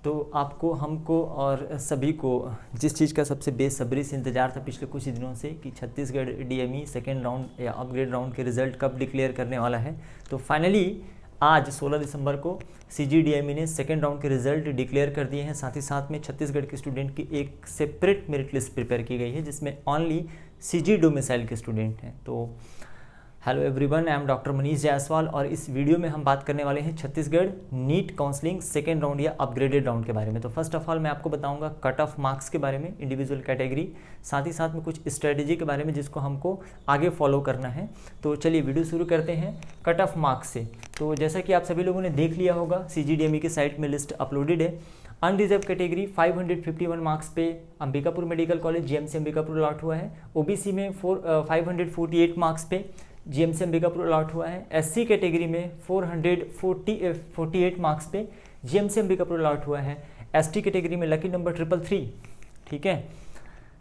तो आपको, हमको और सभी को जिस चीज़ का सबसे बेसब्री से इंतज़ार था पिछले कुछ दिनों से कि छत्तीसगढ़ डीएमई सेकेंड राउंड या अपग्रेड राउंड के रिज़ल्ट कब डिक्लेयर करने वाला है, तो फाइनली आज 16 दिसंबर को सीजीडीएमई ने सेकेंड राउंड के रिज़ल्ट डिक्लेयर कर दिए हैं। साथ ही साथ में छत्तीसगढ़ के स्टूडेंट की एक सेपरेट मेरिट लिस्ट प्रिपेयर की गई है जिसमें ओनली सीजी डोमिसाइल के स्टूडेंट हैं। तो hello everyone, I am doctor Manish Jaiswal और इस वीडियो में हम बात करने वाले हैं Chhattisgarh NEET counselling second round या अपग्रेडेड राउंड के बारे में। तो फर्स्ट ऑफ ऑल मैं आपको बताऊंगा कट ऑफ मार्क्स के बारे में, इंडिविजुअल कैटेगरी, साथ ही साथ में कुछ स्ट्रेटेजी के बारे में जिसको हमको आगे फॉलो करना है। तो चलिए वीडियो शुरू करते हैं कट ऑफ मार्क्स से। तो जैसा कि आप सभी लोगों ने देख लिया होगा, सीजीडीएमई की साइट में लिस्ट अपलोडेड है। अनरिजर्व कैटेगरी 551 मार्क्स पे Ambikapur medical college GMC Ambikapur allot हुआ है। ओबीसी में 548 मार्क्स पे जीएमसी अंबिकापुर अलॉट हुआ है। एससी कैटेगरी में 448 मार्क्स पे जीएमसी अंबिकापुर अलॉट हुआ है। एसटी कैटेगरी में लकी नंबर 333, ठीक है,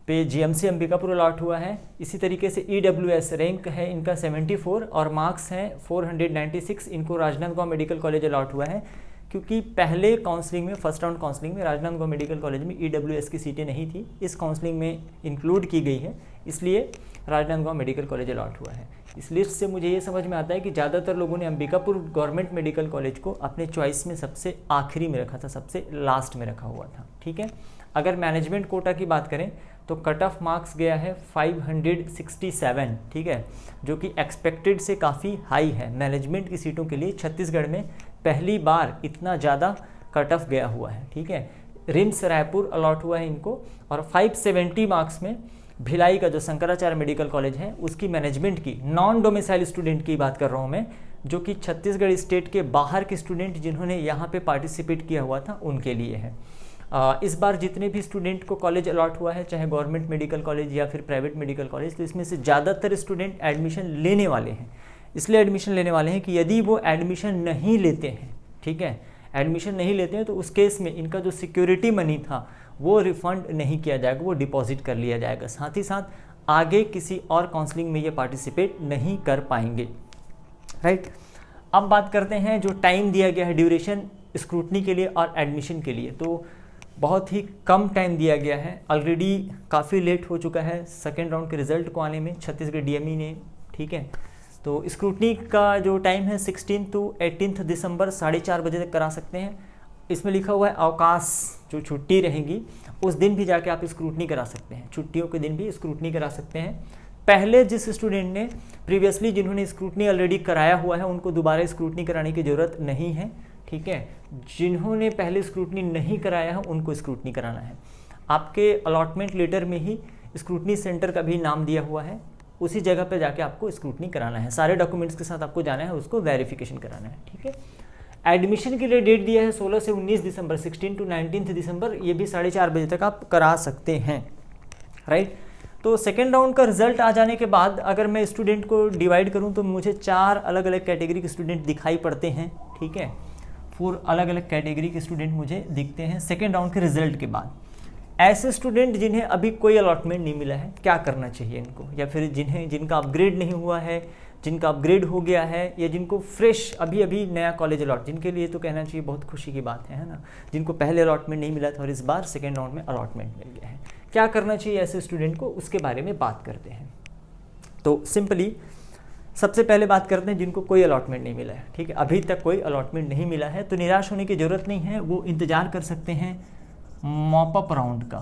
पे जीएमसी अंबिकापुर अलॉट हुआ है। इसी तरीके से ईडब्ल्यूएस रैंक है इनका 74 और मार्क्स हैं 496, इनको राजनांदगांव मेडिकल कॉलेज अलॉट हुआ है। क्योंकि पहले काउंसलिंग में, फर्स्ट राउंड काउंसलिंग में राजनांदगांव मेडिकल कॉलेज में ईडब्ल्यूएस की सीटें नहीं थी, इस काउंसलिंग में इंक्लूड की गई है, इसलिए राजनांदगांव मेडिकल कॉलेज अलॉट हुआ है। इस लिस्ट से मुझे ये समझ में आता है कि ज़्यादातर लोगों ने अंबिकापुर गवर्नमेंट मेडिकल कॉलेज को अपने चॉइस में सबसे आखिरी में रखा था, सबसे लास्ट में रखा हुआ था, ठीक है। अगर मैनेजमेंट कोटा की बात करें तो कट ऑफ मार्क्स गया है 567, ठीक है, जो कि एक्सपेक्टेड से काफ़ी हाई है। मैनेजमेंट की सीटों के लिए छत्तीसगढ़ में पहली बार इतना ज़्यादा कट ऑफ गया हुआ है, ठीक है। रिम्स रायपुर अलॉट हुआ है इनको, और 570 मार्क्स में भिलाई का जो शंकराचार्य मेडिकल कॉलेज है उसकी मैनेजमेंट की नॉन डोमिसाइल स्टूडेंट की बात कर रहा हूँ मैं, जो कि छत्तीसगढ़ स्टेट के बाहर के स्टूडेंट जिन्होंने यहाँ पे पार्टिसिपेट किया हुआ था उनके लिए है। इस बार जितने भी स्टूडेंट को कॉलेज अलॉट हुआ है, चाहे गवर्नमेंट मेडिकल कॉलेज या फिर प्राइवेट मेडिकल कॉलेज, तो इसमें से ज़्यादातर स्टूडेंट एडमिशन लेने वाले हैं। इसलिए एडमिशन लेने वाले हैं कि यदि वो एडमिशन नहीं लेते हैं, ठीक है, एडमिशन नहीं लेते हैं तो उस केस में इनका जो सिक्योरिटी मनी था वो रिफंड नहीं किया जाएगा, वो डिपॉजिट कर लिया जाएगा। साथ ही साथ आगे किसी और काउंसलिंग में ये पार्टिसिपेट नहीं कर पाएंगे, राइट। अब बात करते हैं जो टाइम दिया गया है ड्यूरेशन स्क्रूटनी के लिए और एडमिशन के लिए, तो बहुत ही कम टाइम दिया गया है। ऑलरेडी काफ़ी लेट हो चुका है सेकेंड राउंड के रिजल्ट को आने में छत्तीसगढ़ डीएमई ने, ठीक है। तो स्क्रूटनी का जो टाइम है 16 to 18 दिसंबर 4:30 बजे तक करा सकते हैं। इसमें लिखा हुआ है अवकाश, जो छुट्टी रहेगी उस दिन भी जाके आप स्क्रूटनी करा सकते हैं, छुट्टियों के दिन भी स्क्रूटनी करा सकते हैं। पहले जिस स्टूडेंट ने प्रीवियसली जिन्होंने स्क्रूटनी ऑलरेडी कराया हुआ है उनको दोबारा स्क्रूटनी कराने की ज़रूरत नहीं है, ठीक है। जिन्होंने पहले स्क्रूटनी नहीं कराया है उनको स्क्रूटनी कराना है। आपके अलॉटमेंट लेटर में ही स्क्रूटनी सेंटर का भी नाम दिया हुआ है, उसी जगह पे जाके आपको स्क्रूटनी कराना है। सारे डॉक्यूमेंट्स के साथ आपको जाना है, उसको वेरिफिकेशन कराना है, ठीक है। एडमिशन के लिए डेट दिया है 16 से 19 दिसंबर, 16 to 19 दिसंबर, ये भी 4:30 बजे तक आप करा सकते हैं, राइट। तो सेकेंड राउंड का रिजल्ट आ जाने के बाद अगर मैं स्टूडेंट को डिवाइड करूं तो मुझे 4 अलग अलग कैटेगरी के स्टूडेंट दिखाई पड़ते हैं, ठीक है। 4 अलग अलग कैटेगरी के स्टूडेंट मुझे दिखते हैं सेकेंड राउंड के रिजल्ट के बाद। ऐसे स्टूडेंट जिन्हें अभी कोई अलॉटमेंट नहीं मिला है, क्या करना चाहिए इनको, या फिर जिनका अपग्रेड नहीं हुआ है, जिनका अपग्रेड हो गया है, या जिनको फ्रेश अभी नया कॉलेज अलॉट, जिनके लिए तो कहना चाहिए बहुत खुशी की बात है ना, जिनको पहले अलॉटमेंट नहीं मिला था और इस बार सेकेंड राउंड में अलॉटमेंट मिल गया है, क्या करना चाहिए ऐसे स्टूडेंट को, उसके बारे में बात करते हैं। तो सिंपली सबसे पहले बात करते हैं जिनको कोई अलॉटमेंट नहीं मिला है, ठीक है, अभी तक कोई अलॉटमेंट नहीं मिला है, तो निराश होने की ज़रूरत नहीं है, वो इंतज़ार कर सकते हैं मॉपअप राउंड का।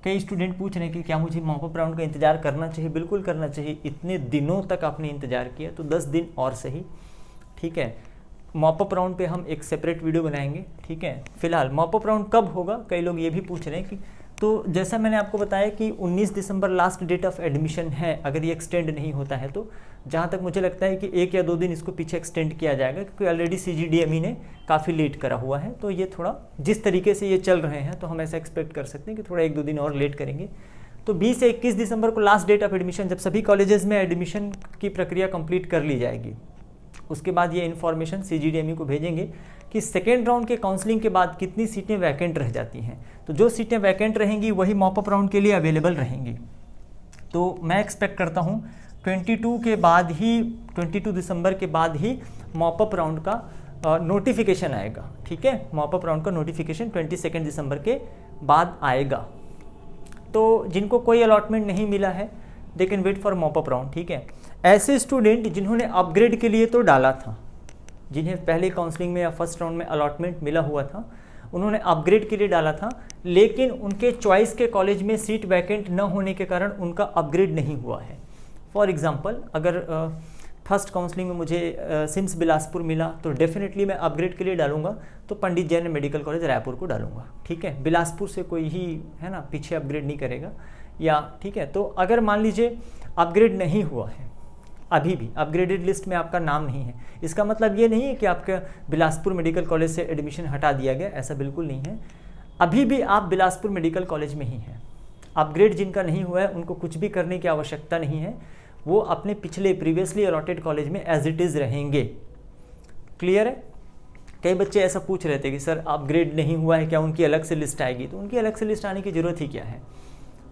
कई स्टूडेंट पूछ रहे हैं कि क्या मुझे मॉपअप राउंड का इंतज़ार करना चाहिए? बिल्कुल करना चाहिए। इतने दिनों तक आपने इंतज़ार किया तो 10 दिन और सही, ठीक है। मॉपअप राउंड पे हम एक सेपरेट वीडियो बनाएंगे, ठीक है। फिलहाल मॉपअप राउंड कब होगा, कई लोग ये भी पूछ रहे हैं कि, तो जैसा मैंने आपको बताया कि 19 दिसंबर लास्ट डेट ऑफ एडमिशन है। अगर ये एक्सटेंड नहीं होता है तो जहाँ तक मुझे लगता है कि 1 या 2 दिन इसको पीछे एक्सटेंड किया जाएगा, क्योंकि ऑलरेडी सीजीडीएमई ने काफ़ी लेट करा हुआ है। तो ये थोड़ा जिस तरीके से ये चल रहे हैं तो हम ऐसा एक्सपेक्ट कर सकते हैं कि थोड़ा 1-2 दिन और लेट करेंगे। तो 20 से 21 दिसंबर को लास्ट डेट ऑफ एडमिशन, जब सभी कॉलेजेस में एडमिशन की प्रक्रिया कंप्लीट कर ली जाएगी, उसके बाद ये इन्फॉर्मेशन सीजीडीएमई को भेजेंगे कि सेकेंड राउंड के काउंसलिंग के बाद कितनी सीटें वैकेंट रह जाती हैं। तो जो सीटें वैकेंट रहेंगी वही मॉपअप राउंड के लिए अवेलेबल रहेंगी। तो मैं एक्सपेक्ट करता हूँ 22 के बाद ही, 22 दिसंबर के बाद ही मॉपअप राउंड का नोटिफिकेशन आएगा, ठीक है। मॉपअप राउंड का नोटिफिकेशन 22 दिसंबर के बाद आएगा। तो जिनको कोई अलॉटमेंट नहीं मिला है they can wait for mop up round, ठीक है। ऐसे स्टूडेंट जिन्होंने अपग्रेड के लिए तो डाला था, जिन्हें पहले काउंसलिंग में या फर्स्ट राउंड में अलॉटमेंट मिला हुआ था, उन्होंने अपग्रेड के लिए डाला था, लेकिन उनके चॉइस के कॉलेज में सीट वैकेंट न होने के कारण उनका अपग्रेड नहीं हुआ है। फॉर एग्जांपल, अगर फर्स्ट काउंसलिंग में मुझे सिम्स बिलासपुर मिला तो डेफिनेटली मैं अपग्रेड के लिए डालूंगा तो पंडित जैन मेडिकल कॉलेज रायपुर को डालूंगा, ठीक है। बिलासपुर से कोई ही है ना पीछे अपग्रेड नहीं करेगा, या ठीक है। तो अगर मान लीजिए अपग्रेड नहीं हुआ है, अभी भी अपग्रेडेड लिस्ट में आपका नाम नहीं है, इसका मतलब ये नहीं है कि आपका बिलासपुर मेडिकल कॉलेज से एडमिशन हटा दिया गया, ऐसा बिल्कुल नहीं है। अभी भी आप बिलासपुर मेडिकल कॉलेज में ही हैं। अपग्रेड जिनका नहीं हुआ है उनको कुछ भी करने की आवश्यकता नहीं है, वो अपने पिछले प्रीवियसली अलॉटेड कॉलेज में एज इट इज़ रहेंगे। क्लियर है? कई बच्चे ऐसा पूछ रहे थे कि सर अपग्रेड नहीं हुआ है क्या उनकी अलग से लिस्ट आएगी? तो उनकी अलग से लिस्ट आने की ज़रूरत ही क्या है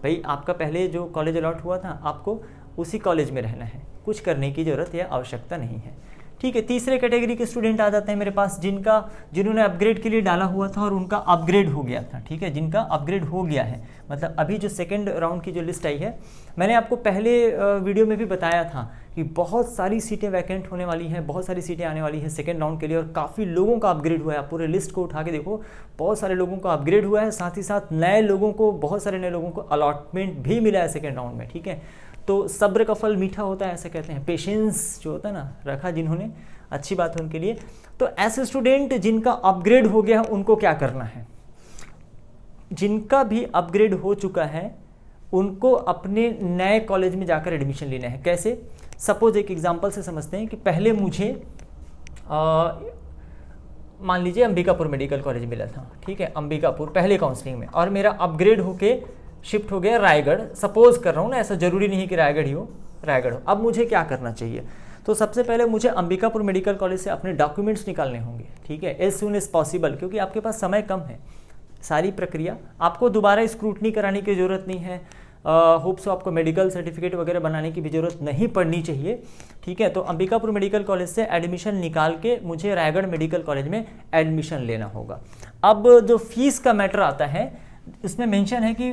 भाई, आपका पहले जो कॉलेज अलॉट हुआ था आपको उसी कॉलेज में रहना है, कुछ करने की ज़रूरत या आवश्यकता नहीं है, ठीक है। तीसरे कैटेगरी के स्टूडेंट आ जाते हैं मेरे पास जिन्होंने अपग्रेड के लिए डाला हुआ था और उनका अपग्रेड हो गया था, ठीक है, जिनका अपग्रेड हो गया है। मतलब अभी जो सेकंड राउंड की जो लिस्ट आई है, मैंने आपको पहले वीडियो में भी बताया था कि बहुत सारी सीटें वैकेंट होने वाली हैं, बहुत सारी सीटें आने वाली हैं सेकंड राउंड के लिए, और काफ़ी लोगों का अपग्रेड हुआ है। आप पूरे लिस्ट को उठा के देखो, बहुत सारे लोगों का अपग्रेड हुआ है, साथ ही साथ नए लोगों को, बहुत सारे नए लोगों को अलॉटमेंट भी मिला है सेकेंड राउंड में, ठीक है। तो सब्र का फल मीठा होता है ऐसे कहते हैं, पेशेंस जो होता है ना रखा जिन्होंने, अच्छी बात है उनके लिए। तो ऐसे स्टूडेंट जिनका अपग्रेड हो गया है उनको क्या करना है? जिनका भी अपग्रेड हो चुका है उनको अपने नए कॉलेज में जाकर एडमिशन लेना है। कैसे? सपोज एक एग्जांपल से समझते हैं कि पहले मुझे मान लीजिए अंबिकापुर मेडिकल कॉलेज मिला था, ठीक है, अंबिकापुर पहले काउंसलिंग में, और मेरा अपग्रेड होके शिफ्ट हो गया रायगढ़। सपोज कर रहा हूँ ना, ऐसा जरूरी नहीं है कि रायगढ़ ही हो, रायगढ़ हो। अब मुझे क्या करना चाहिए? तो सबसे पहले मुझे अंबिकापुर मेडिकल कॉलेज से अपने डॉक्यूमेंट्स निकालने होंगे, ठीक है, एज सून एज पॉसिबल, क्योंकि आपके पास समय कम है। सारी प्रक्रिया आपको दोबारा स्क्रूटनी कराने की ज़रूरत नहीं है। होप सो आपको मेडिकल सर्टिफिकेट वगैरह बनाने की भी ज़रूरत नहीं पड़नी चाहिए, ठीक है। तो अंबिकापुर मेडिकल कॉलेज से एडमिशन निकाल के मुझे रायगढ़ मेडिकल कॉलेज में एडमिशन लेना होगा। अब जो फीस का मैटर आता है, इसमें मेंशन है कि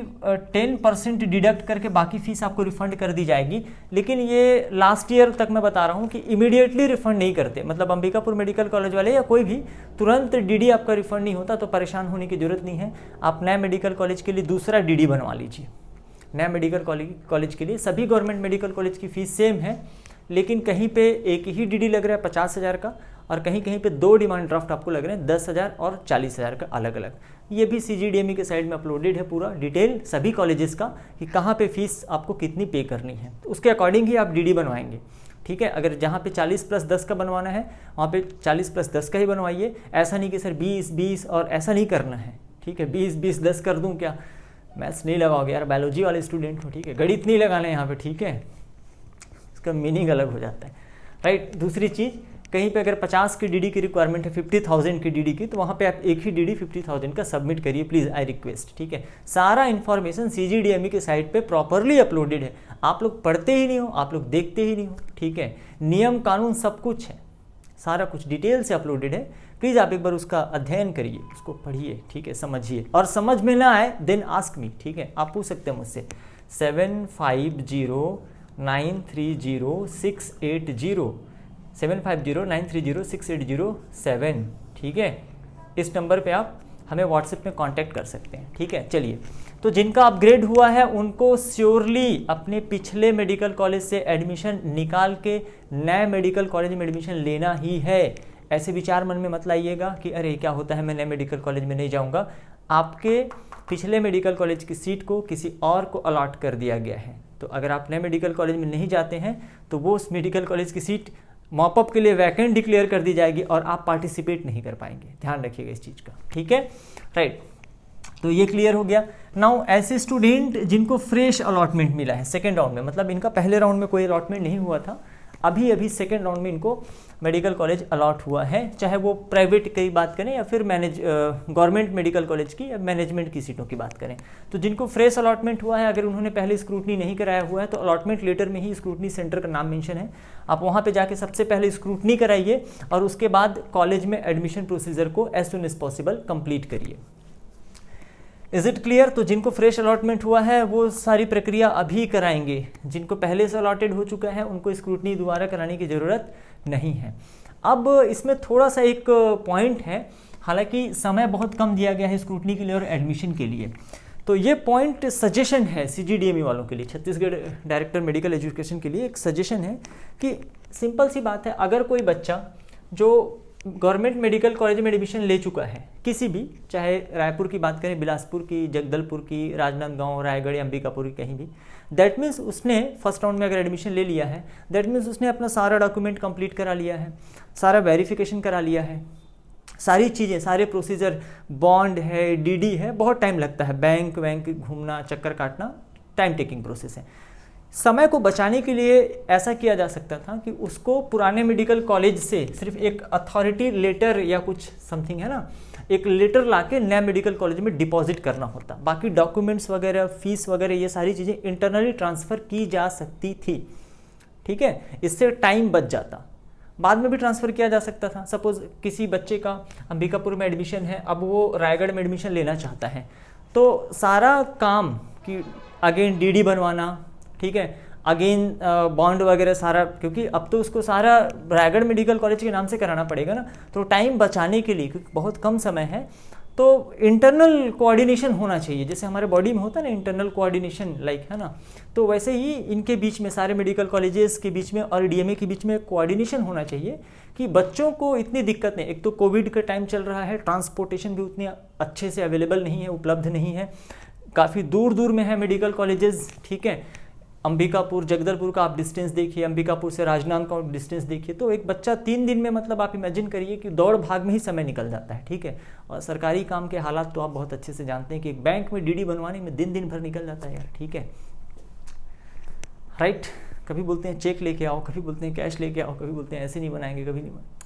10% डिडक्ट करके बाकी फीस आपको रिफंड कर दी जाएगी, लेकिन ये लास्ट ईयर तक मैं बता रहा हूँ कि इमीडिएटली रिफंड नहीं करते। मतलब अंबिकापुर मेडिकल कॉलेज वाले या कोई भी तुरंत डीडी आपका रिफंड नहीं होता, तो परेशान होने की ज़रूरत नहीं है। आप नए मेडिकल कॉलेज के लिए दूसरा डीडी बनवा लीजिए। नए मेडिकल कॉलेज के लिए सभी गवर्नमेंट मेडिकल कॉलेज की फ़ीस सेम है, लेकिन कहीं पे एक ही डीडी लग रहा है 50,000 का, और कहीं कहीं पे दो डिमांड ड्राफ्ट आपको लग रहे हैं 10,000 और 40,000 का अलग अलग। ये भी CGDME के साइड में अपलोडेड है पूरा डिटेल सभी कॉलेजेस का कि कहाँ पे फीस आपको कितनी पे करनी है, तो उसके अकॉर्डिंग ही आप डीडी बनवाएंगे, ठीक है। अगर जहाँ पे 40 + 10 का बनवाना है वहाँ पे 40 + 10 का ही बनवाइए। ऐसा नहीं कि सर 20 और ऐसा नहीं करना है, ठीक है। 20 10 कर दूँ क्या? मैथ्स नहीं लगाओगे यार, बायोलॉजी वाले स्टूडेंट हो, ठीक है। गणित नहीं लगाना है यहाँ पे, ठीक है, इसका मीनिंग अलग हो जाता है, राइट। दूसरी चीज़, कहीं पे अगर 50 की डीडी की रिक्वायरमेंट है 50,000 की डीडी की, तो वहाँ पे आप एक ही डीडी 50,000 का सबमिट करिए प्लीज़, आई रिक्वेस्ट, ठीक है। सारा इन्फॉर्मेशन CGDME के साइट पे प्रॉपरली अपलोडेड है। आप लोग पढ़ते ही नहीं हो, आप लोग देखते ही नहीं हो, ठीक है। नियम कानून सब कुछ है, सारा कुछ डिटेल से अपलोडेड है। प्लीज़ आप एक बार उसका अध्ययन करिए, उसको पढ़िए, ठीक है, समझिए। और समझ में ना आए देन आस्क मी, ठीक है। आप पूछ सकते हैं मुझसे 750930680 ठीक है। इस नंबर पे आप हमें व्हाट्सएप में कांटेक्ट कर सकते हैं, ठीक है। चलिए, तो जिनका अपग्रेड हुआ है उनको श्योरली अपने पिछले मेडिकल कॉलेज से एडमिशन निकाल के नए मेडिकल कॉलेज में एडमिशन लेना ही है। ऐसे विचार मन में मत लाइएगा कि अरे क्या होता है मैं नए मेडिकल कॉलेज में नहीं जाऊंगा। आपके पिछले मेडिकल कॉलेज की सीट को किसी और को अलॉट कर दिया गया है, तो अगर आप नए मेडिकल कॉलेज में नहीं जाते हैं तो वो उस मेडिकल कॉलेज की सीट मॉपअप के लिए वैकेंट डिक्लेयर कर दी जाएगी और आप पार्टिसिपेट नहीं कर पाएंगे। ध्यान रखिएगा इस चीज़ का, ठीक है, राइट। तो ये क्लियर हो गया। नाउ ऐसे स्टूडेंट जिनको फ्रेश अलॉटमेंट मिला है सेकेंड राउंड में, मतलब इनका पहले राउंड में कोई अलॉटमेंट नहीं हुआ था, अभी अभी सेकेंड राउंड में इनको मेडिकल कॉलेज अलॉट हुआ है, चाहे वो प्राइवेट की बात करें या फिर गवर्नमेंट मेडिकल कॉलेज की या मैनेजमेंट की सीटों की बात करें। तो जिनको फ्रेश अलॉटमेंट हुआ है, अगर उन्होंने पहले स्क्रूटनी नहीं कराया हुआ है तो अलॉटमेंट लेटर में ही स्क्रूटनी सेंटर का नाम मेंशन है, आप वहाँ पे जाके सबसे पहले स्क्रूटनी कराइए और उसके बाद कॉलेज में एडमिशन प्रोसीजर को as soon as possible complete करिए। Is it clear? तो जिनको फ्रेश अलॉटमेंट हुआ है वो सारी प्रक्रिया अभी कराएंगे, जिनको पहले से अलॉटेड हो चुका है उनको स्क्रूटनी दोबारा कराने की ज़रूरत नहीं है। अब इसमें थोड़ा सा एक पॉइंट है, हालांकि समय बहुत कम दिया गया है स्क्रूटनी के लिए और एडमिशन के लिए, तो ये पॉइंट सजेशन है CGDME वालों के लिए, छत्तीसगढ़ डायरेक्टर मेडिकल एजुकेशन के लिए एक सजेशन है कि सिंपल सी बात है, अगर कोई बच्चा जो गवर्नमेंट मेडिकल कॉलेज में एडमिशन ले चुका है किसी भी, चाहे रायपुर की बात करें, बिलासपुर की, जगदलपुर की, राजनांदगांव, रायगढ़ या अंबिकापुर की, कहीं भी, दैट मीन्स उसने फर्स्ट राउंड में अगर एडमिशन ले लिया है, दैट मीन्स उसने अपना सारा डॉक्यूमेंट कंप्लीट करा लिया है, सारा वेरिफिकेशन करा लिया है, सारी चीज़ें, सारे प्रोसीजर, बॉन्ड है, DD है, बहुत टाइम लगता है, बैंक वैंक घूमना, चक्कर काटना, टाइम टेकिंग प्रोसेस है। समय को बचाने के लिए ऐसा किया जा सकता था कि उसको पुराने मेडिकल कॉलेज से सिर्फ एक अथॉरिटी लेटर या कुछ समथिंग है ना, एक लेटर लाके नया मेडिकल कॉलेज में डिपॉजिट करना होता, बाकी डॉक्यूमेंट्स वगैरह, फीस वगैरह, ये सारी चीज़ें इंटरनली ट्रांसफ़र की जा सकती थी, ठीक है, इससे टाइम बच जाता। बाद में भी ट्रांसफ़र किया जा सकता था। सपोज़ किसी बच्चे का अंबिकापुर में एडमिशन है, अब वो रायगढ़ में एडमिशन लेना चाहता है, तो सारा काम कि अगेन DD बनवाना, ठीक है, अगेन बॉन्ड वगैरह सारा, क्योंकि अब तो उसको सारा रायगढ़ मेडिकल कॉलेज के नाम से कराना पड़ेगा ना, तो टाइम बचाने के लिए, क्योंकि बहुत कम समय है, तो इंटरनल कोऑर्डिनेशन होना चाहिए, जैसे हमारे बॉडी में होता है ना इंटरनल कोऑर्डिनेशन, लाइक, है ना, तो वैसे ही इनके बीच में, सारे मेडिकल कॉलेजेस के बीच में और DMA के बीच में कोऑर्डिनेशन होना चाहिए कि बच्चों को इतनी दिक्कत नहीं, एक तो कोविड का टाइम चल रहा है, ट्रांसपोर्टेशन भी उतनी अच्छे से अवेलेबल नहीं है, उपलब्ध नहीं है, काफ़ी दूर दूर में है मेडिकल कॉलेजेस, ठीक है, अंबिकापुर, जगदलपुर का आप डिस्टेंस देखिए, अंबिकापुर से राजनांदगांव का डिस्टेंस देखिए, तो एक बच्चा 3 दिन में, मतलब आप इमेजिन करिए कि दौड़ भाग में ही समय निकल जाता है, ठीक है, और सरकारी काम के हालात तो आप बहुत अच्छे से जानते हैं कि एक बैंक में DD बनवाने में दिन भर निकल जाता है यार, ठीक है, राइट। कभी बोलते हैं चेक लेके आओ, कभी बोलते हैं कैश लेके आओ, कभी बोलते हैं ऐसे नहीं बनाएंगे, कभी नहीं बनाएंगे।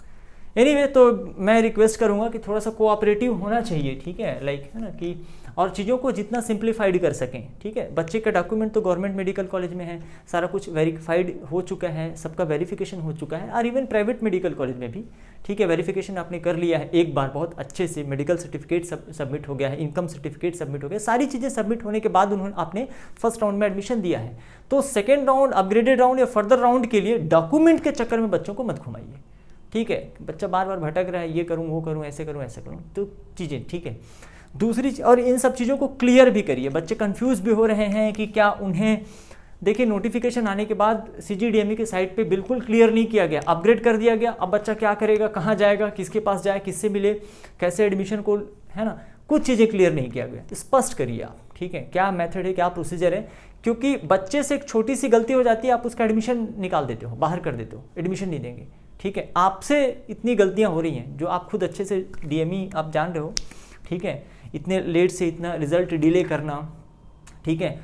एनीवे, तो मैं रिक्वेस्ट करूँगा कि थोड़ा सा कोऑपरेटिव होना चाहिए, ठीक है, लाइक, है ना, कि और चीज़ों को जितना सिंप्लीफाइड कर सकें, ठीक है। बच्चे का डॉक्यूमेंट तो गवर्नमेंट मेडिकल कॉलेज में है, सारा कुछ वेरीफाइड हो चुका है, सबका वेरिफिकेशन हो चुका है, और इवन प्राइवेट मेडिकल कॉलेज में भी, ठीक है, वेरिफिकेशन आपने कर लिया है एक बार बहुत अच्छे से, मेडिकल सर्टिफिकेट सबमिट हो गया है, इनकम सर्टिफिकेट सबमिट हो गया, सारी चीज़ें सबमिट होने के बाद उन्होंने आपने फर्स्ट राउंड में एडमिशन दिया है, तो सेकेंड राउंड, अपग्रेडेड राउंड या फर्दर राउंड के लिए डॉक्यूमेंट के चक्कर में बच्चों को मत घुमाइए, ठीक है। बच्चा बार बार भटक रहा है, ये करूँ वो करूँ, ऐसे करूँ ऐसे करूँ, तो चीज़ें, ठीक है। दूसरी, और इन सब चीज़ों को क्लियर भी करिए, बच्चे कंफ्यूज भी हो रहे हैं कि क्या उन्हें, देखिए नोटिफिकेशन आने के बाद CGDME के साइट पे बिल्कुल क्लियर नहीं किया गया, अपग्रेड कर दिया गया, अब बच्चा क्या करेगा, कहाँ जाएगा, किसके पास जाए, किससे मिले, कैसे एडमिशन को, है ना, कुछ चीज़ें क्लियर नहीं किया गया, स्पष्ट करिए आप, ठीक है, क्या मेथड है, क्या प्रोसीजर है, क्योंकि बच्चे से एक छोटी सी गलती हो जाती है, आप उसका एडमिशन निकाल देते हो, बाहर कर देते हो, एडमिशन नहीं देंगे, ठीक है। आपसे इतनी गलतियाँ हो रही हैं जो आप खुद अच्छे से DME आप जान रहे हो, ठीक है, इतने लेट से इतना रिज़ल्ट डिले करना, ठीक है,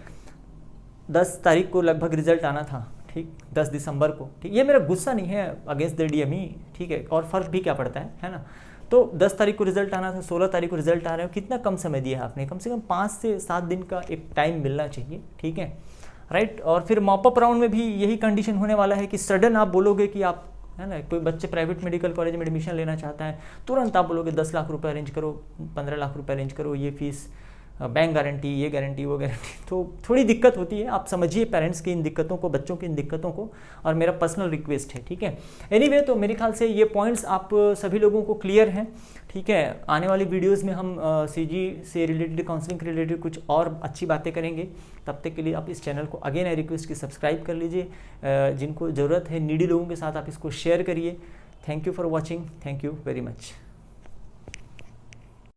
10 तारीख को लगभग रिज़ल्ट आना था, ठीक, 10 दिसंबर को, ठीक, ये मेरा गुस्सा नहीं है अगेंस्ट द DME, ठीक है, और फ़र्क भी क्या पड़ता है ना, तो 10 तारीख को रिज़ल्ट आना था, 16 तारीख को रिज़ल्ट आ रहा है, कितना कम समय दिया है आपने, कम से कम 5 से 7 दिन का एक टाइम मिलना चाहिए, ठीक है, राइट। और फिर मॉपअप राउंड में भी यही कंडीशन होने वाला है कि सडन आप बोलोगे कि आप, है ना, कोई बच्चे प्राइवेट मेडिकल कॉलेज में एडमिशन लेना चाहता है, तुरंत आप बोलोगे 10 लाख रुपए अरेंज करो, 15 लाख रुपए अरेंज करो, ये फीस, बैंक गारंटी, ये गारंटी, वो गारंटी, तो थोड़ी दिक्कत होती है। आप समझिए पेरेंट्स की इन दिक्कतों को, बच्चों की इन दिक्कतों को, और मेरा पर्सनल रिक्वेस्ट है, ठीक है। एनीवे, तो मेरे ख्याल से ये पॉइंट्स आप सभी लोगों को क्लियर हैं, ठीक है। आने वाली वीडियोस में हम CG से रिलेटेड, काउंसलिंग के रिलेटेड कुछ और अच्छी बातें करेंगे। तब तक के लिए आप इस चैनल को अगेन आई रिक्वेस्ट कि सब्सक्राइब कर लीजिए, जिनको ज़रूरत है नीडी लोगों के साथ आप इसको शेयर करिए। Thank you for watching, thank you very much.